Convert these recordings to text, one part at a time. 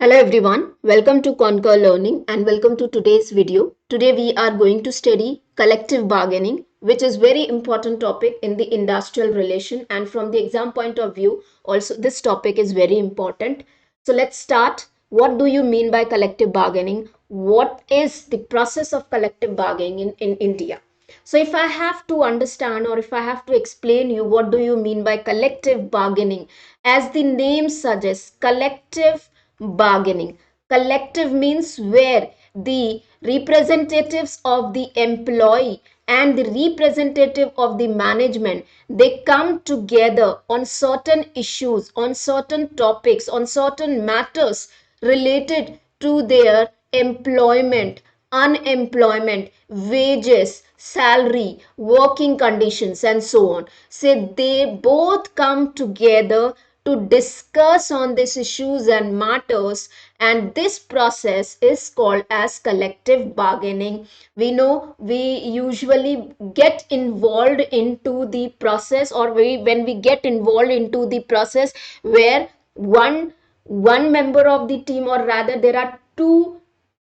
Hello everyone, welcome to Conquer Learning and welcome to today's video. Today we are going to study collective bargaining, which is very important topic in the industrial relation, and from the exam point of view also this topic is very important. So let's start. What do you mean by collective bargaining? What is the process of collective bargaining in India? So if I have to understand or if I have to explain you what do you mean by collective bargaining, as the name suggests, collective bargaining. Collective means where the representatives of the employee and the representative of the management, they come together on certain issues, on certain topics, on certain matters related to their employment, unemployment, wages, salary, working conditions, and so on. So they both come together to discuss on these issues and matters, and this process is called as collective bargaining. We know we usually get involved into the process, or when we get involved into the process where one member of the team, or rather there are two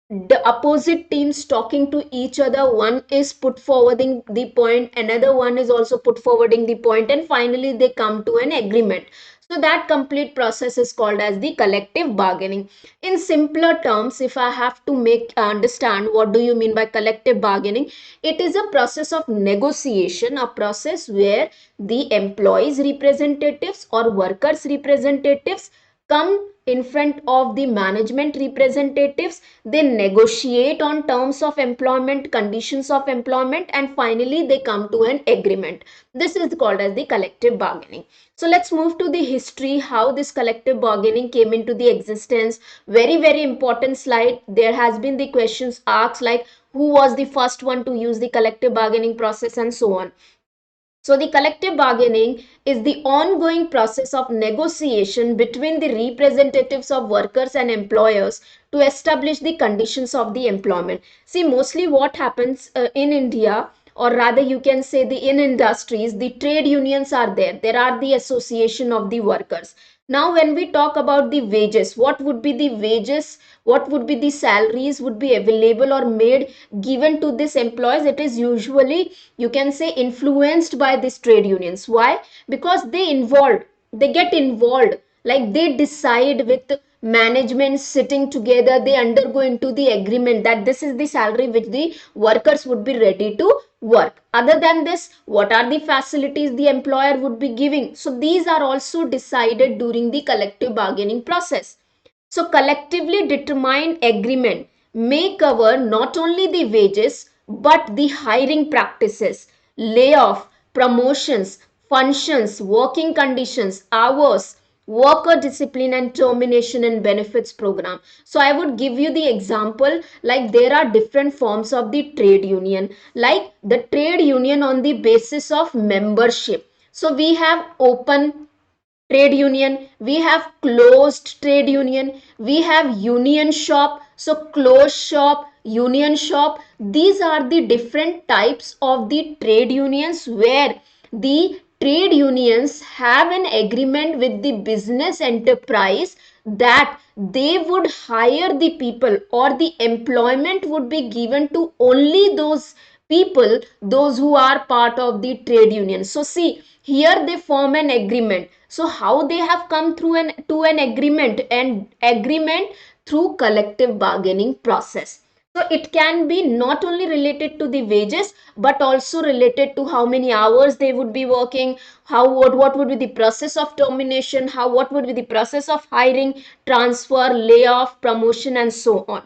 the opposite teams talking to each other. One is put forwarding the point, another one is also put forwarding the point, and finally they come to an agreement. So that complete process is called as the collective bargaining. In simpler terms, if I have to make understand what do you mean by collective bargaining, it is a process of negotiation, a process where the employees representatives or workers representatives come in front of the management representatives. They negotiate on terms of employment, conditions of employment, and finally they come to an agreement. This is called as the collective bargaining. So let's move to the history, how this collective bargaining came into the existence. Very important slide. There has been the questions asked like who was the first one to use the collective bargaining process and so on. So the collective bargaining is the ongoing process of negotiation between the representatives of workers and employers to establish the conditions of the employment. See, mostly what happens in India, or rather you can say the in industries, the trade unions are there. There are the association of the workers. Now, when we talk about the wages, what would be the wages? What would be the salaries would be available or made given to this employees? It is usually, you can say, influenced by these trade unions. Why? Because they get involved, like they decide with management sitting together, they undergo into the agreement that this is the salary which the workers would be ready to work. Other than this, what are the facilities the employer would be giving? So these are also decided during the collective bargaining process. So collectively determined agreement may cover not only the wages but the hiring practices, layoff, promotions, functions, working conditions, hours, worker discipline, and termination and benefits program. So I would give you the example, like there are different forms of the trade union, like the trade union on the basis of membership. So we have open trade union, we have closed trade union, we have union shop. So closed shop, union shop, these are the different types of the trade unions where the trade unions have an agreement with the business enterprise that they would hire the people, or the employment would be given to only those people, those who are part of the trade union. So see, here they form an agreement. So how they have come through an agreement, and agreement through collective bargaining process. So it can be not only related to the wages but also related to how many hours they would be working, how what would be the process of termination, how what would be the process of hiring, transfer, layoff, promotion, and so on.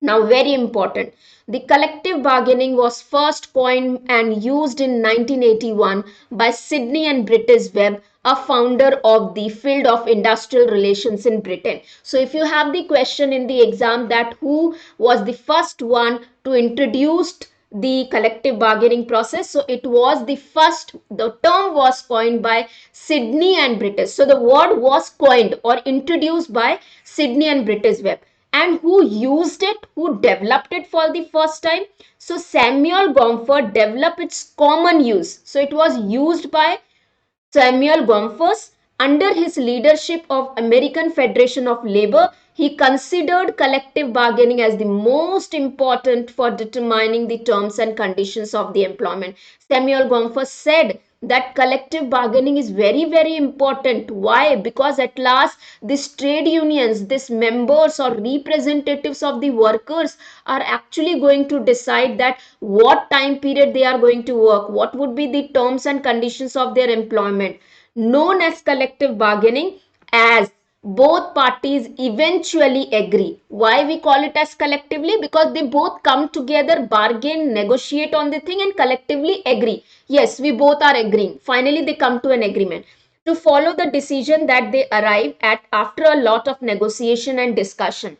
Now, very important, the collective bargaining was first coined and used in 1981 by Sydney and British Webb, a founder of the field of industrial relations in Britain. So, if you have the question in the exam that who was the first one to introduce the collective bargaining process, so it was the term was coined by Sydney and British. So, the word was coined or introduced by Sydney and British Webb. And who used it, who developed it for the first time? So Samuel Gomford developed its common use. So it was used by Samuel Gompers, Under his leadership of American Federation of Labor, he considered collective bargaining as the most important for determining the terms and conditions of the employment. Samuel Gompers said that collective bargaining is very, very important. Why? Because at last these trade unions, these members or representatives of the workers are actually going to decide that what time period they are going to work, what would be the terms and conditions of their employment, known as collective bargaining, as both parties eventually agree. Why we call it as collectively? Because they both come together, bargain, negotiate on the thing and collectively agree. Yes, we both are agreeing. Finally, they come to an agreement to follow the decision that they arrive at after a lot of negotiation and discussion.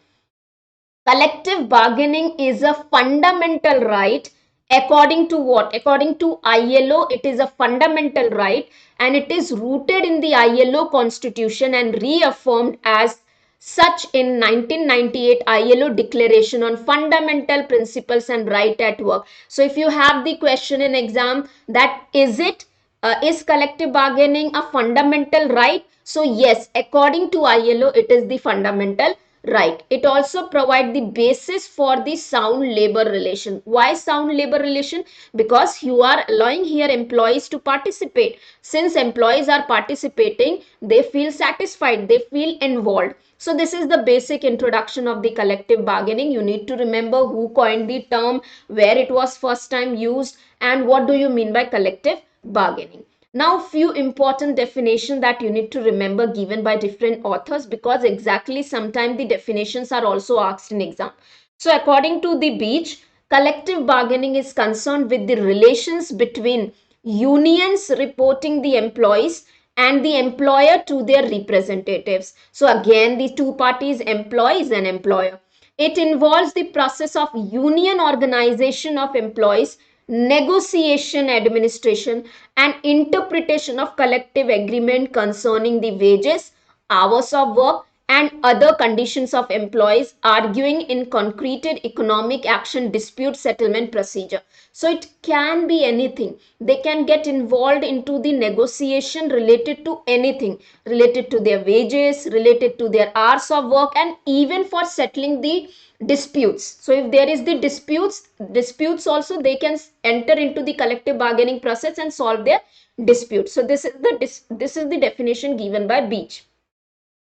Collective bargaining is a fundamental right according to what? According to ILO, it is a fundamental right and it is rooted in the ILO constitution and reaffirmed as such in 1998 ILO Declaration on Fundamental Principles and Right at Work. So if you have the question in exam that is collective bargaining a fundamental right? So yes, according to ILO, it is the fundamental right. It also provides the basis for the sound labor relation. Why sound labor relation? Because you are allowing here employees to participate. Since employees are participating, they feel satisfied, they feel involved. So this is the basic introduction of the collective bargaining. You need to remember who coined the term, where it was first time used, and what do you mean by collective bargaining. Now, few important definitions that you need to remember given by different authors, because exactly sometimes the definitions are also asked in exam. So according to the Beach, collective bargaining is concerned with the relations between unions reporting the employees and the employer to their representatives. So again, the two parties, employees and employer. It involves the process of union organization of employees, negotiation, administration, and interpretation of collective agreement concerning the wages, hours of work, and other conditions of employees, arguing in concreted economic action dispute settlement procedure. So it can be anything. They can get involved into the negotiation related to anything, related to their wages, related to their hours of work, and even for settling the disputes. So if there is the disputes also, they can enter into the collective bargaining process and solve their disputes. So this is the definition given by Beach.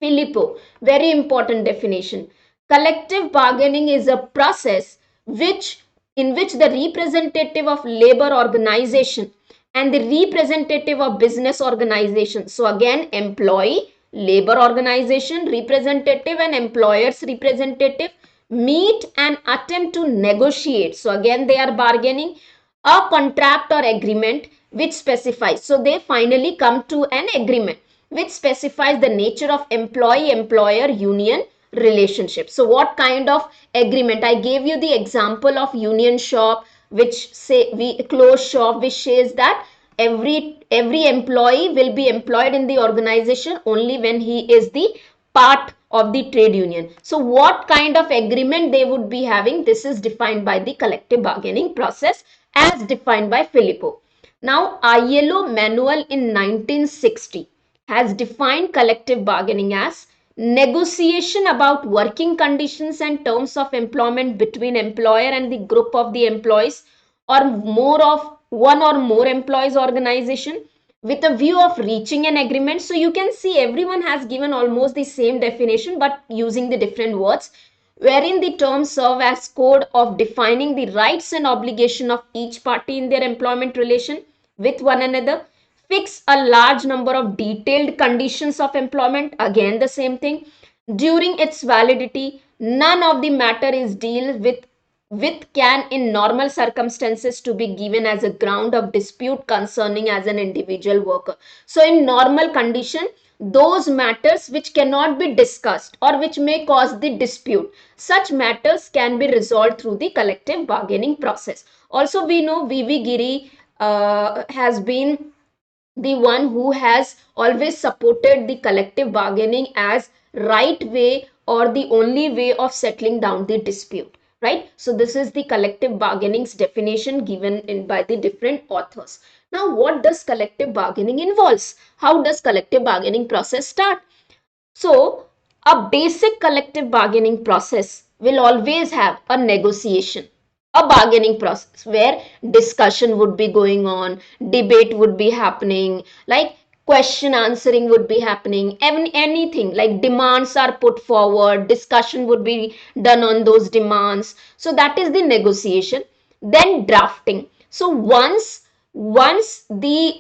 Filippo, very important definition. Collective bargaining is a process in which the representative of labor organization and the representative of business organization. So again, employee, labor organization, representative and employer's representative meet and attempt to negotiate. So again, they are bargaining a contract or agreement which specifies. So they finally come to an agreement which specifies the nature of employee-employer union relationship. So what kind of agreement? I gave you the example of union shop, which say we close shop, which says that every employee will be employed in the organization only when he is the part of the trade union. So what kind of agreement they would be having? This is defined by the collective bargaining process as defined by Filippo. Now, ILO manual in 1960 has defined collective bargaining as negotiation about working conditions and terms of employment between employer and the group of the employees or more of one or more employees organization with a view of reaching an agreement. So you can see everyone has given almost the same definition but using the different words, wherein the terms serve as code of defining the rights and obligation of each party in their employment relation with one another, fix a large number of detailed conditions of employment, again the same thing. During its validity, none of the matter is dealt with can in normal circumstances to be given as a ground of dispute concerning as an individual worker. So in normal condition, those matters which cannot be discussed or which may cause the dispute, such matters can be resolved through the collective bargaining process. Also we know VV Giri has been the one who has always supported the collective bargaining as right way or the only way of settling down the dispute, right? So this is the collective bargaining's definition given in by the different authors. Now, what does collective bargaining involves? How does collective bargaining process start? So, a basic collective bargaining process will always have a negotiation, a bargaining process where discussion would be going on, debate would be happening, like question answering would be happening, anything like demands are put forward, discussion would be done on those demands. So, that is the negotiation. Then drafting. So, once the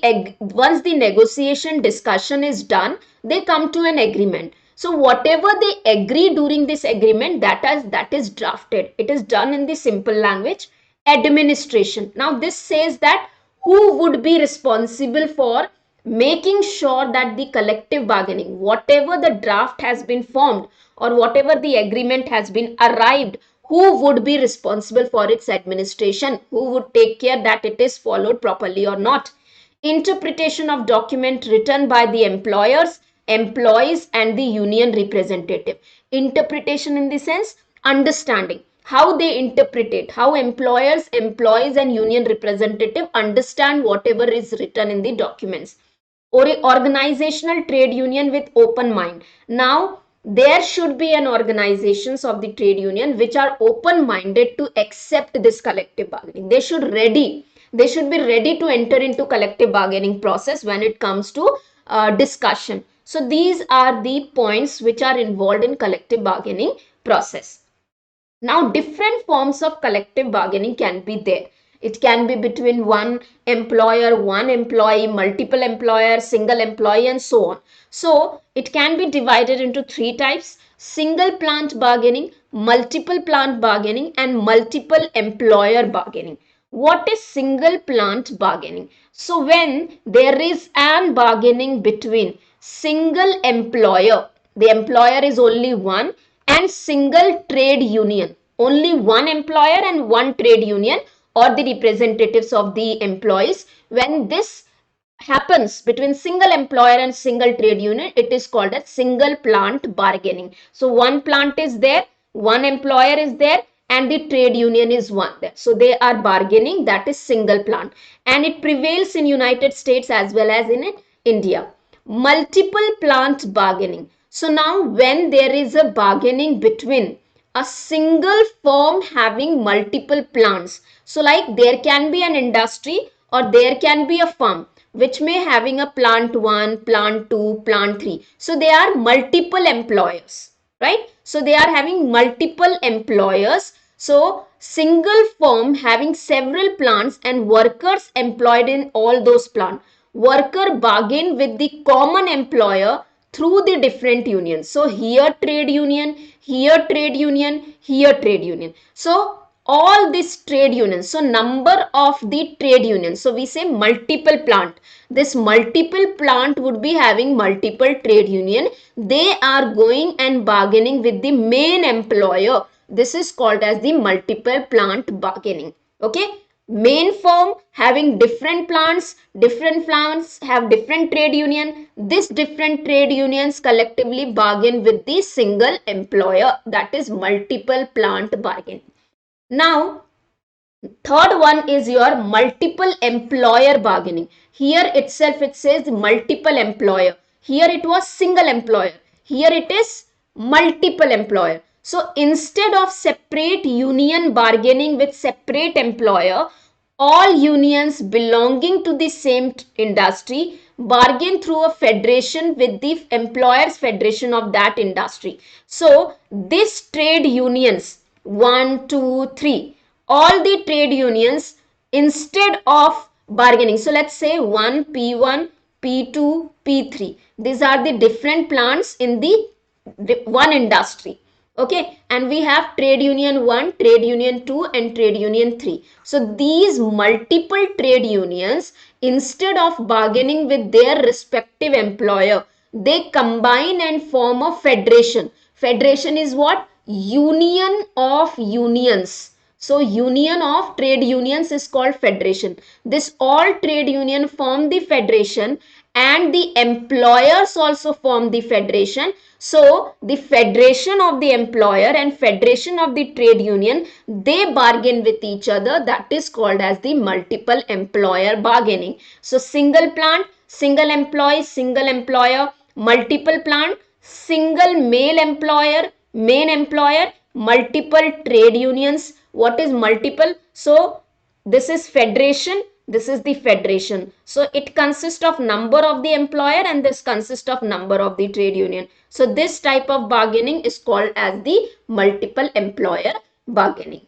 negotiation discussion is done, they come to an agreement. So whatever they agree during this agreement, that is drafted. It is done in the simple language. Administration. Now this says that who would be responsible for making sure that the collective bargaining, whatever the draft has been formed or whatever the agreement has been arrived, who would be responsible for its administration, who would take care that it is followed properly or not. Interpretation of document written by the employers, employees and the union representative. Interpretation in the sense understanding how they interpret it, how employers, employees and union representative understand whatever is written in the documents. Or organizational trade union with open mind. Now there should be an organizations of the trade union which are open minded to accept this collective bargaining. They should be ready to enter into collective bargaining process when it comes to discussion. So these are the points which are involved in collective bargaining process. Now, different forms of collective bargaining can be there. It can be between one employer, one employee, multiple employers, single employee, and so on. So, it can be divided into three types: single plant bargaining, multiple plant bargaining, and multiple employer bargaining. What is single plant bargaining? So, when there is an bargaining between single employer, the employer is only one, and single trade union, only one employer and one trade union or the representatives of the employees. When this happens between single employer and single trade union, it is called as single plant bargaining. So one plant is there, one employer is there, and the trade union is one there. So they are bargaining, that is single plant, and it prevails in United States as well as in India. Multiple plant bargaining. So now when there is a bargaining between a single firm having multiple plants, so like there can be an industry or there can be a firm which may having a plant 1, plant 2, plant 3. So they are multiple employers, right? So they are having multiple employers. So single firm having several plants and workers employed in all those plants. Worker bargain with the common employer through the different unions. So here trade union, here trade union, here trade union. So all these trade unions, so number of the trade unions, so we say multiple plant. This multiple plant would be having multiple trade union. They are going and bargaining with the main employer. This is called as the multiple plant bargaining. Okay, main firm having different plants have different trade union. This different trade unions collectively bargain with the single employer, that is multiple plant bargain. Now third one is your multiple employer bargaining. Here itself it says multiple employer. Here it was single employer. Here it is multiple employer. So instead of separate union bargaining with separate employer, all unions belonging to the same industry bargain through a federation with the employers federation of that industry. So this trade unions 1, 2, 3, all the trade unions instead of bargaining, so let's say 1 P1, P2, P3, these are the different plants in the one industry. Okay, and we have trade union 1, trade union 2 and trade union 3. So these multiple trade unions, instead of bargaining with their respective employer, they combine and form a federation. Federation is what? Union of unions. So union of trade unions is called federation. This all trade union form the federation, and the employers also form the federation. So the federation of the employer and federation of the trade union, they bargain with each other. That is called as the multiple employer bargaining. So single plant, single employee, single employer, multiple plant, single male employer, main employer, multiple trade unions. What is multiple? So this is federation, this is the federation. So it consists of number of the employer and this consists of number of the trade union. So this type of bargaining is called as the multiple employer bargaining.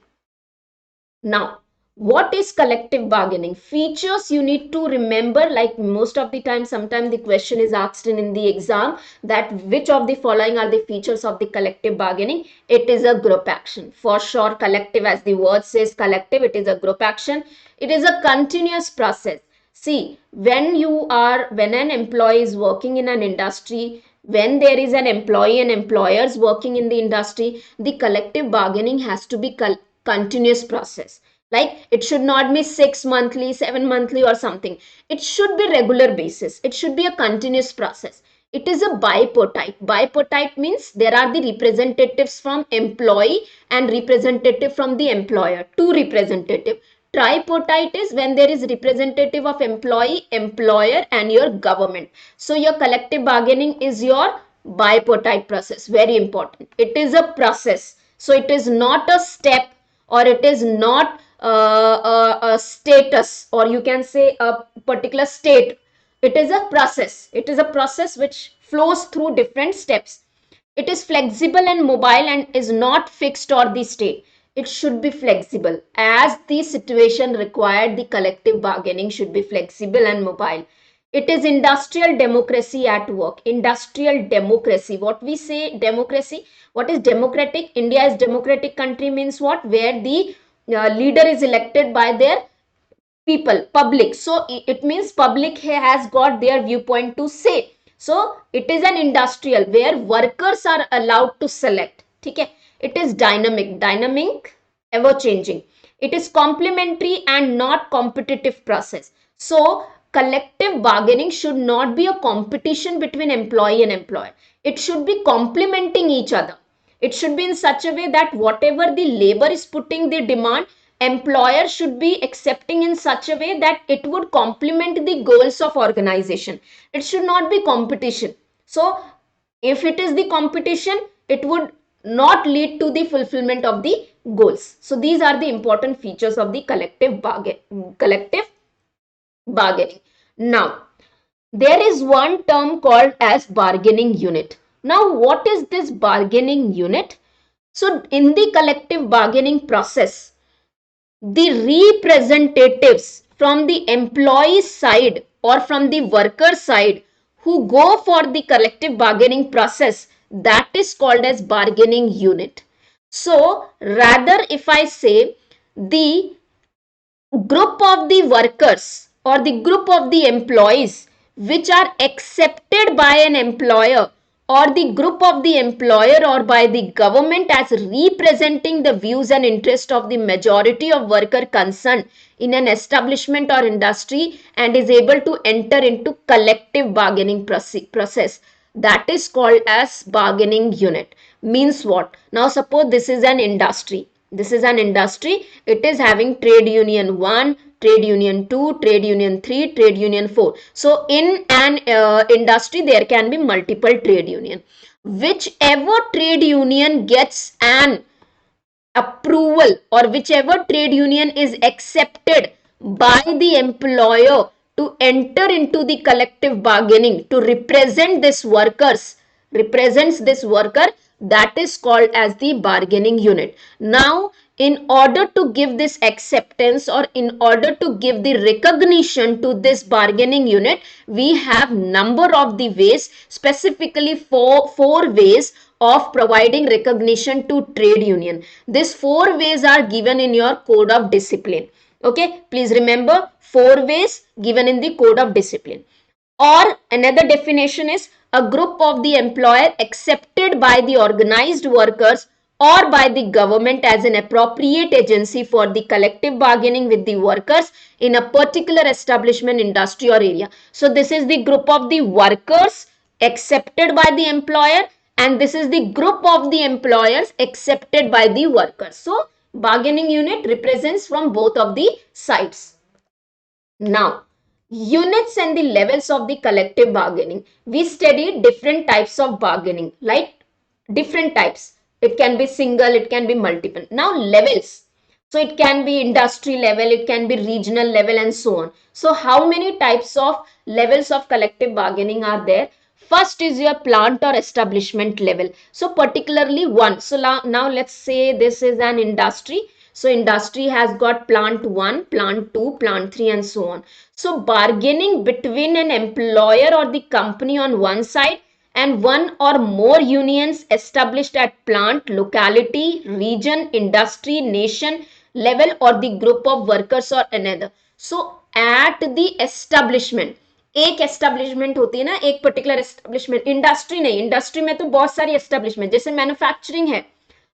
Now, what is collective bargaining? Features you need to remember, like most of the time, sometimes the question is asked in the exam that which of the following are the features of the collective bargaining? It is a group action. For sure, collective, as the word says collective, it is a group action. It is a continuous process. See, when an employee is working in an industry, when there is an employee and employers working in the industry, the collective bargaining has to be continuous process. Like it should not be 6 monthly, 7 monthly or something. It should be regular basis. It should be a continuous process. It is a bipartite. Bipartite means there are the representatives from employee and representative from the employer. Two representative. Tripartite is when there is representative of employee, employer and your government. So your collective bargaining is your bipartite process. Very important. It is a process. So it is not a step or it is not a status, or you can say a particular state. It is a process. It is a process which flows through different steps. It is flexible and mobile and is not fixed or the state. It should be flexible. As the situation required, the collective bargaining should be flexible and mobile. It is industrial democracy at work. Industrial democracy. What we say democracy? What is democratic? India is democratic country means what? Where the leader is elected by their people, public. So it means public has got their viewpoint to say. So it is an industrial where workers are allowed to select. Okay? It is dynamic, ever changing. It is complementary and not competitive process. So collective bargaining should not be a competition between employee and employer. It should be complementing each other. It should be in such a way that whatever the labor is putting the demand, employer should be accepting in such a way that it would complement the goals of organization. It should not be competition. So if it is the competition, it would not lead to the fulfillment of the goals. So these are the important features of the collective bargaining. Now, there is one term called as bargaining unit. Now, what is this bargaining unit? So, in the collective bargaining process, the representatives from the employee side or from the worker side who go for the collective bargaining process, that is called as bargaining unit. So, rather if I say the group of the workers or the group of the employees which are accepted by an employer or the group of the employer or by the government as representing the views and interest of the majority of worker concerned in an establishment or industry and is able to enter into collective bargaining process, that is called as bargaining unit. Means what? Now suppose this is an industry. This is an industry. It is having trade union 1, trade union 2, trade union 3, trade union 4. So in an industry, there can be multiple trade union. Whichever trade union gets an approval or whichever trade union is accepted by the employer to enter into the collective bargaining to represent this represents this worker, that is called as the bargaining unit. Now in order to give this acceptance or in order to give the recognition to this bargaining unit, we have number of the ways, specifically four ways of providing recognition to trade union. These four ways are given in your code of discipline. Okay, please remember, four ways given in the code of discipline. Or another definition is a group of the employer accepted by the organized workers or by the government as an appropriate agency for the collective bargaining with the workers in a particular establishment, industry or area. So this is the group of the workers accepted by the employer, and this is the group of the employers accepted by the workers. So bargaining unit represents from both of the sides. Now, units and the levels of the collective bargaining. We study different types of bargaining, like different types. It can be single, it can be multiple. Now, levels. So, it can be industry level, it can be regional level, and so on. So, how many types of levels of collective bargaining are there? First is your plant or establishment level. So, particularly one. So, now let's say this is an industry. So industry has got plant 1, plant 2, plant 3 and so on. So bargaining between an employer or the company on one side and one or more unions established at plant, locality, region, industry, nation level or the group of workers or another. So at the establishment, एक establishment होती है ना, एक particular establishment, industry नहीं, industry में तो बहुत सारी एस्टेब्लिशमेंट, जैसे मैन्युफैक्चरिंग है,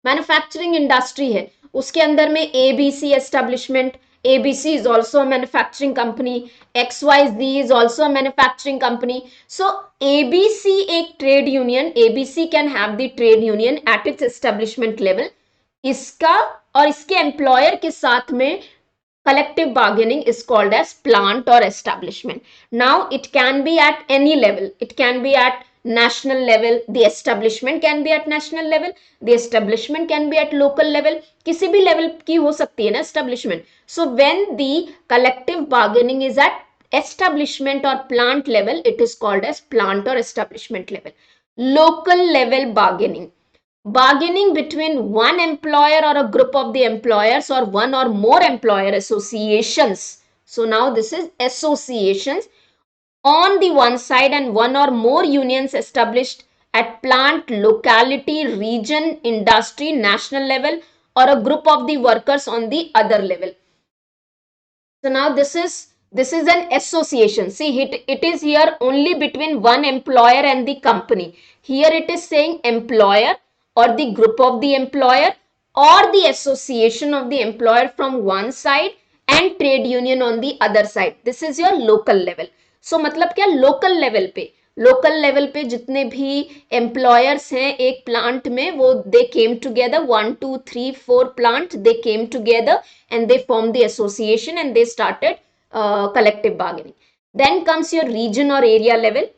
मैन्युफैक्चरिंग इंडस्ट्री है, उसके अंदर में ABC establishment, ABC is also a manufacturing company, XYZ is also a manufacturing company. So ABC एक trade union, ABC can have the trade union at its establishment level. इसका और इसके employer के साथ में collective bargaining is called as plant or establishment. Now it can be at any level. It can be at national level. The establishment can be at national level. The establishment can be at local level. किसी भी level की हो सकती है ना establishment. So when the collective bargaining is at establishment or plant level, it is called as plant or establishment level. Local level bargaining. Bargaining between one employer or a group of the employers or one or more employer associations. So now this is associations on the one side and one or more unions established at plant, locality, region, industry, national level or a group of the workers on the other level. So now this is an association. See, it is here only between one employer and the company. Here it is saying employer or the group of the employer or the association of the employer from one side and trade union on the other side. This is your local level. So मतलब क्या, local level पे, local level पे जितने भी employers हैं एक plant में, वो they came together, 1 2 3 4 plant, they came together and they formed the association and they started collective bargaining. Then comes your region or area level.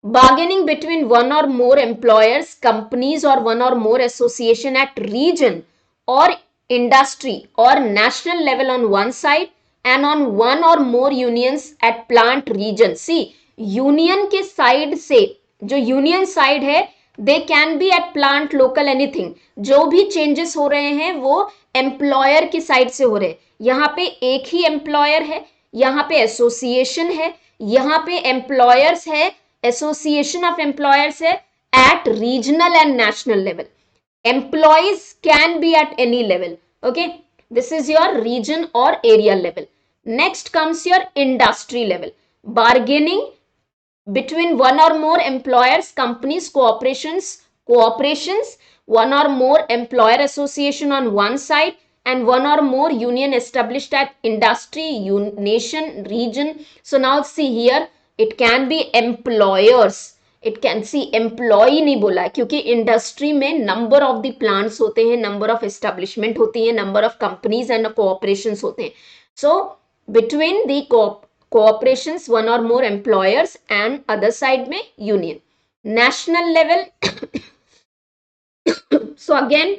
Bargaining between one or more employers, companies or one or more association at region or industry or national level on one side and on one or more unions at plant region. See, union के side से, जो union side है, they can be at plant, local, anything. जो भी changes हो रहे हैं वो एम्प्लॉयर की साइड से हो रहे हैं. यहाँ पे एक ही एम्प्लॉयर है, यहाँ पे एसोसिएशन है, यहाँ पे एम्प्लॉयर्स है, एसोसिएशन ऑफ एम्प्लॉयर्स है at regional and national level. Employees can be at any level. Okay, this is your region or area level. Next comes your industry level. Bargaining between one or more employers, companies, cooperations, one or more employer association on one side and one or more union established at industry, nation, region. So now see here, it can be employers. It can see, employ नहीं बोला है क्योंकि industry में number of the plants होते हैं, number of establishment होती है, number of companies and cooperations होते हैं. So between the cooperations, one or more employers and other side में union. National level. So again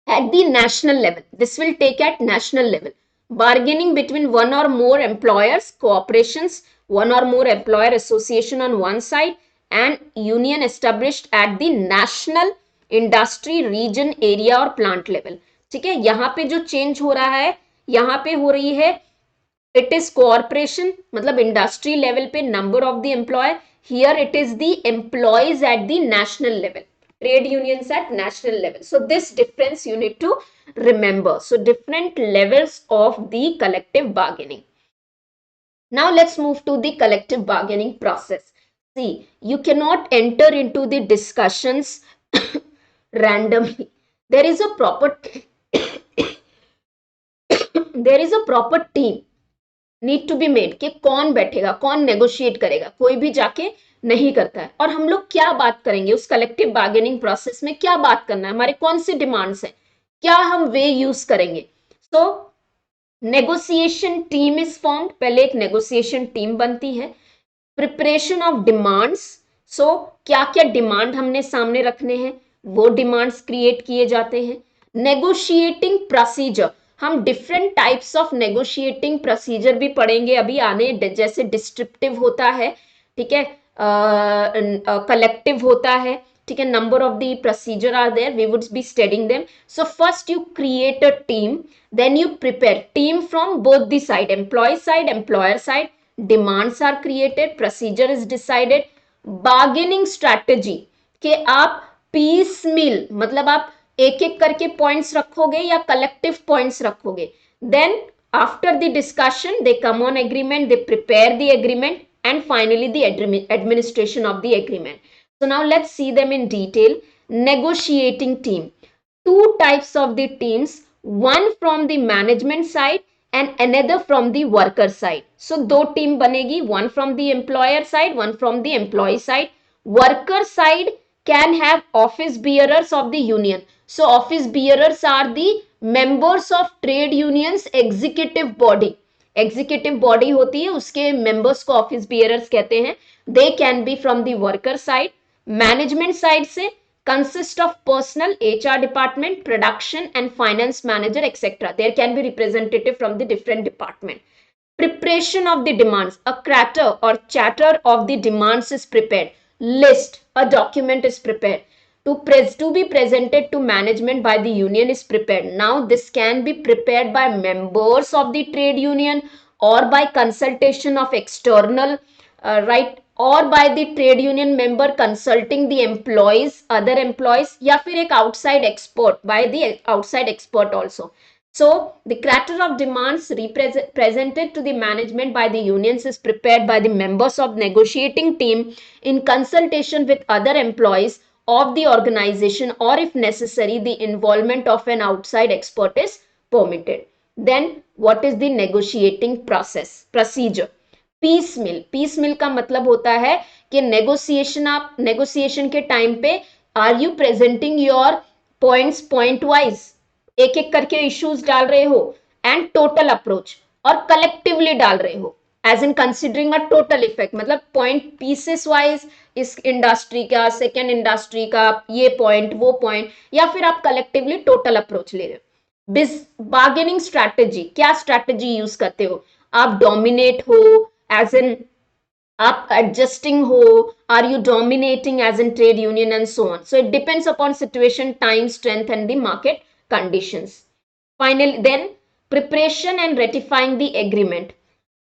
at the national level, this will take at national level. Bargaining between one or more employers, cooperations, one or more employer association on one side and union established at the national, industry, region, area और plant level. ठीक है, यहाँ पे जो change हो रहा है, यहाँ पे हो रही है it is corporation, मतलब industry level पे number of the employer. Here it is the employees at the national level, trade unions at national level. So this difference you need to remember. So different levels of the collective bargaining. Now let's move to the collective bargaining process. See, you cannot enter into the discussions randomly. there is a proper there is a proper team need to be made कि कौन बैठेगा, कौन negotiate करेगा, कोई भी जाके नहीं करता है। और हम लोग क्या बात करेंगे उस कलेक्टिव बार्गेनिंग प्रोसेस में, क्या बात करना है, हमारे कौन सी डिमांड्स हैं, क्या हम वे यूज करेंगे। सो नेगोशिएशन टीम इज फॉर्म्ड, पहले एक नेगोशिएशन टीम बनती है। प्रिपरेशन ऑफ डिमांड्स, सो क्या क्या डिमांड हमने सामने रखने हैं, वो डिमांड्स क्रिएट किए जाते हैं। नेगोशिएटिंग प्रोसीजर, हम different types of negotiating procedure भी पढ़ेंगे अभी आने, जैसे डिस्क्रिप्टिव होता है, ठीक है, कलेक्टिव होता है, ठीक है, number of the procedure are there, we would be studying them. So first you create a team, then you prepare team from both the side, employee side, employer side, demands are created, procedure is decided, bargaining strategy कि आप piece मिल, मतलब आप एक एक करके points रखोगे या collective points रखोगे, then after the discussion they come on agreement, they prepare the agreement, and finally the administration of the agreement. So now let's see them in detail. Negotiating team, two types of the teams, one from the management side and another from the worker side. So दो team बनेगी, one from the employer side, one from the employee side. Worker side can have office bearers of the union. So office bearers are the members of trade unions executive body. Executive body होती है, उसके members को office bearers कहते हैं। दे can B from the worker side. Management side से consist of personnel, HR department, production and finance manager, etc. There can be representative from the different department. Preparation of the demands, a charter or charter of the demands is prepared. List, a document is prepared. To be presented to management by the union is prepared. Now this can be prepared by members of the trade union or by consultation of external, right, or by the trade union member consulting the employees, other employees, या फिर एक outside expert, by the outside expert also. So the charter of demands presented to the management by the unions is prepared by the members of negotiating team in consultation with other employees of the organization, or if necessary the involvement of an outside expert is permitted. Then what is the negotiating procedure? Piecemeal का मतलब होता है कि negotiation, आप negotiation के time पे are you presenting your points point wise, एक एक करके इश्यूज डाल रहे हो, एंड टोटल अप्रोच, और कलेक्टिवली डाल रहे हो as in considering a total effect, मतलब पॉइंट पीसेस वाइज, इस इंडस्ट्री का, सेकेंड इंडस्ट्री का, ये पॉइंट वो पॉइंट, या फिर आप कलेक्टिवली टोटल अप्रोच ले रहे हो। बार्गेनिंग स्ट्रैटेजी, क्या स्ट्रैटेजी यूज करते हो, आप डोमिनेट हो एज इन, आप adjusting हो, are you dominating as in trade union, and so on. So it depends upon situation, time, strength and the market conditions. Finally, then preparation and ratifying the agreement.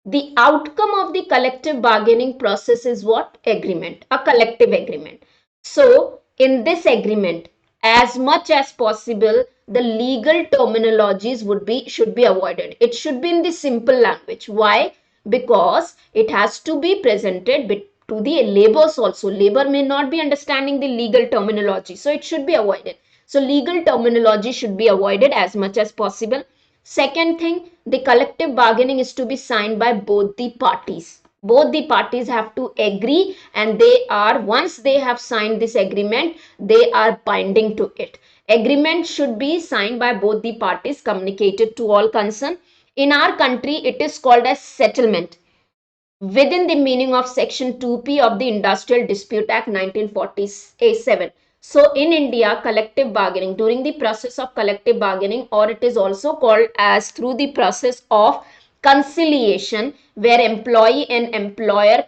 The outcome of the collective bargaining process is what? Agreement, a collective agreement. So in this agreement, as much as possible, the legal terminologies should be avoided. It should be in the simple language. Why? Because it has to be presented to the laborers also. Labor may not be understanding the legal terminology, so it should be avoided. So legal terminology should be avoided as much as possible. Second thing, the collective bargaining is to be signed by both the parties. Both the parties have to agree, and they are, once they have signed this agreement, they are binding to it. Agreement should be signed by both the parties, communicated to all concerned. In our country, it is called as settlement within the meaning of section 2p of the Industrial Dispute Act 1947. So in India, collective bargaining, during the process of collective bargaining, or it is also called as through the process of conciliation, where employee and employer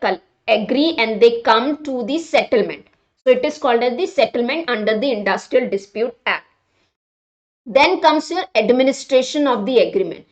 agree and they come to the settlement. So it is called as the settlement under the Industrial Dispute Act. Then comes your administration of the agreement.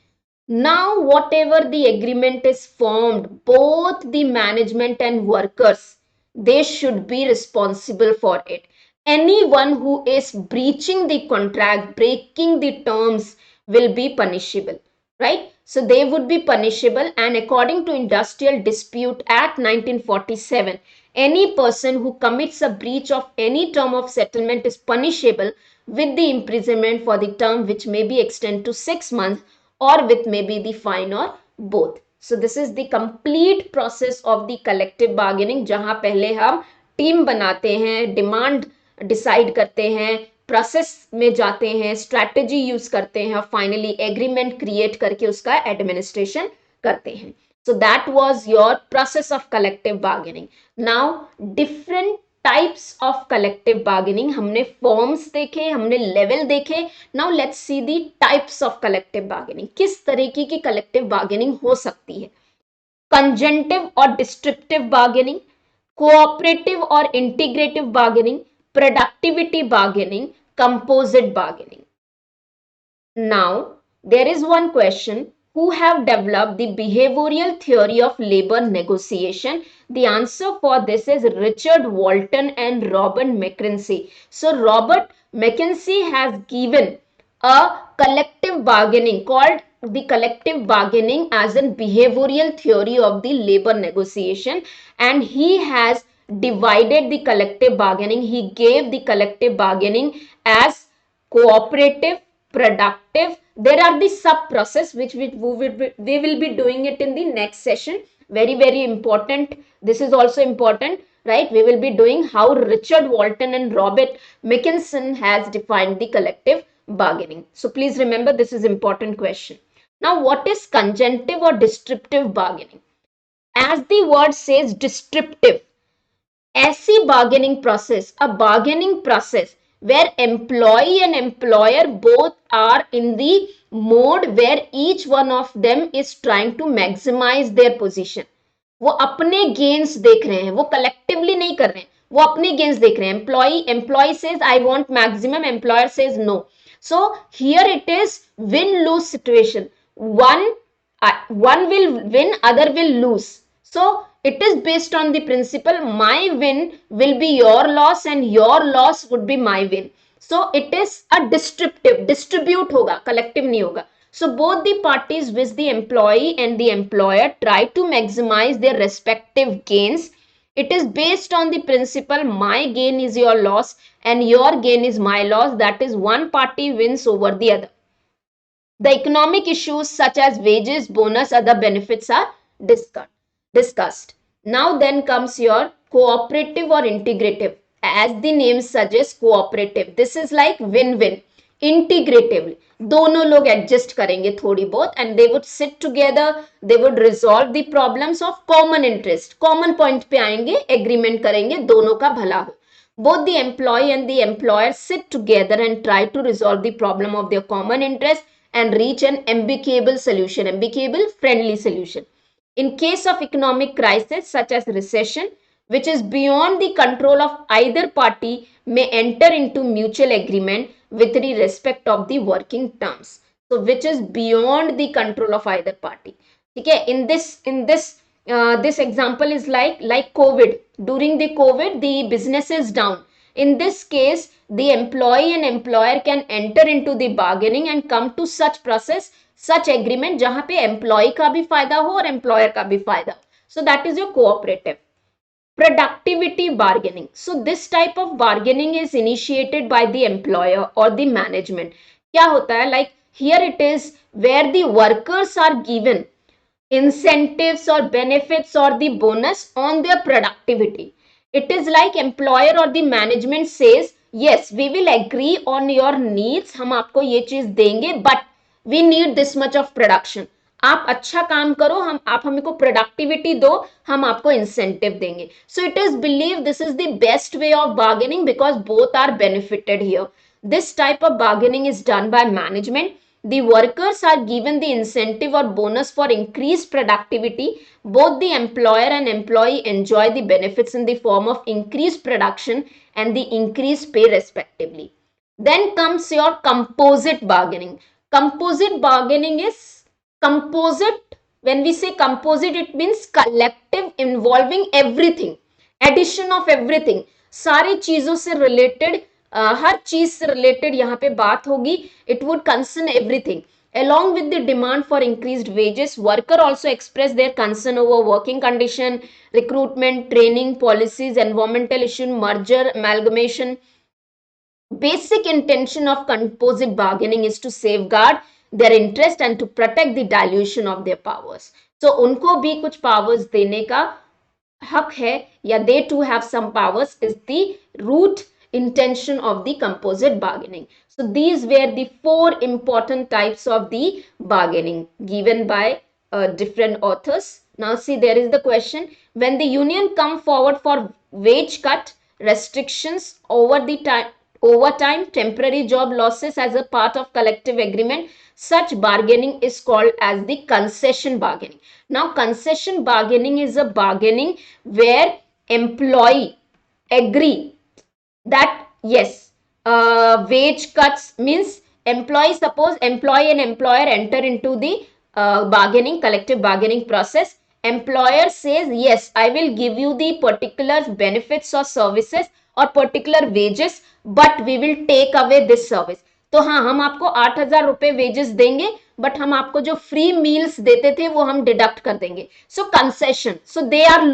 Now, whatever the agreement is formed, both the management and workers, they should be responsible for it. Anyone who is breaching the contract, breaking the terms, will be punishable, right? So they would be punishable, and according to Industrial Dispute Act 1947, any person who commits a breach of any term of settlement is punishable with the imprisonment for the term which may be extended to 6 months or with maybe the fine or both. So this is the complete process of the collective bargaining, जहां पहले हम team बनाते हैं, demand decide करते हैं, process में जाते हैं, स्ट्रैटेजी यूज करते हैं, फाइनली एग्रीमेंट क्रिएट करके उसका एडमिनिस्ट्रेशन करते हैं. So that was your process of collective bargaining. Now different types of collective bargaining, हमने forms देखे, हमने level देखे. Now let's see the types of collective bargaining. किस तरीके की collective bargaining हो सकती है? Conjunctive और descriptive bargaining, cooperative or integrative bargaining, productivity bargaining, composite bargaining. Now, there is one question: who have developed the behavioral theory of labor negotiation? The answer for this is Richard Walton and Robert McKenzie. So, Robert McKenzie has given a collective bargaining called the collective bargaining as a behavioral theory of the labor negotiation, and he has divided the collective bargaining. He gave the collective bargaining as cooperative, productive. There are the sub process which we will be doing it in the next session. Very important. This is also important, right? We will be doing how Richard Walton and Robert McKenzie has defined the collective bargaining. So please remember, this is important question. Now, what is conjunctive or descriptive bargaining? As the word says, descriptive. ऐसी bargaining process, a bargaining process where employee and employer both are in the mode where each one of them is trying to maximize their position. वो अपने gains देख रहे हैं, वो collectively नहीं कर रहे हैं, वो अपने गेन्स देख रहे हैं. Employ says I want maximum, employer says no. So here it is win-lose situation. One will win, other will lose. So it is based on the principle my win will be your loss and your loss would be my win. So it is a distributive, distribute होगा, collective नहीं होगा. So both the parties, which the employee and the employer, try to maximize their respective gains. It is based on the principle my gain is your loss and your gain is my loss. That is, one party wins over the other. The economic issues such as wages, bonus, other benefits are discussed. Now then comes your cooperative or integrative. As the name suggests, cooperative. This is like win-win. Integratively, दोनों लोग adjust करेंगे थोड़ी बहुत and they would sit together, they would resolve the problems of common interest. Common point पे आएंगे, agreement करेंगे, दोनों का भला हो. Both the employee and the employer sit together and try to resolve the problem of their common interest and reach an amicable solution, amicable, friendly solution. In case of economic crisis such as recession, which is beyond the control of either party, may enter into mutual agreement with the respect of the working terms. So which is beyond the control of either party. Okay, in this example is like COVID. During the COVID, the business is down. In this case, the employee and employer can enter into the bargaining and come to such process, such agreement जहां पे employee का भी फायदा हो और employer का भी फायदा. So that is your cooperative. Productivity bargaining. So this type of bargaining is initiated by the employer or the management. क्या होता है? Like here it is where the workers are given incentives or benefits or the bonus on their productivity. It is like employer or the management says, yes, we will agree on your needs, हम आपको ये चीज देंगे, but we need this much of production. आप अच्छा काम करो, आप हमको प्रोडक्टिविटी दो, हम आपको इंसेंटिव देंगे. So it is believe this is the best way of bargaining because both are benefited here. This type of bargaining is done by management. The workers are given the incentive or bonus for increased productivity. Both the employer and employee enjoy the benefits in the form of increased production and the increased pay respectively. Then comes your composite bargaining. Composite bargaining is composite. When we say composite, it means collective involving everything, addition of everything. सारी चीजों से related, हर चीज से related यहाँ पे बात होगी. It would concern everything. Along with the demand for increased wages, workers also expressed their concern over working condition, recruitment, training, policies, environmental issue, merger, amalgamation. Basic intention of composite bargaining is to safeguard their interest and to protect the dilution of their powers. So उनको भी कुछ powers देने का हक है या they too have some powers is the root intention of the composite bargaining. So these were the four important types of the bargaining given by different authors. Now see, there is the question, when the union come forward for wage cut, restrictions over the time, overtime, temporary job losses as a part of collective agreement, such bargaining is called as the concession bargaining. Now concession bargaining is a bargaining where employee agree that yes, wage cuts means employee, suppose employee and employer enter into the bargaining, collective bargaining process. Employer says yes, I will give you the particular benefits or services or particular wages, but we will take away this service. तो हाँ, हम आपको 8,000 रुपए wages देंगे, but हम आपको जो free meals देते थे वो हम डिडक्ट कर देंगे. So concession, so they are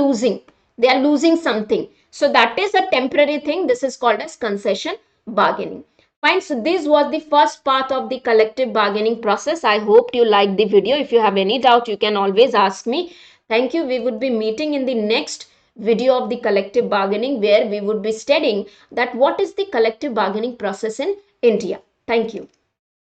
losing something. So that is a temporary thing. This is called as concession bargaining. Fine. So this was the first part of the collective bargaining process. I hope you liked the video. If you have any doubt, you can always ask me. Thank you. We would be meeting in the next video of the collective bargaining, where we would be studying that what is the collective bargaining process in India. Thank you.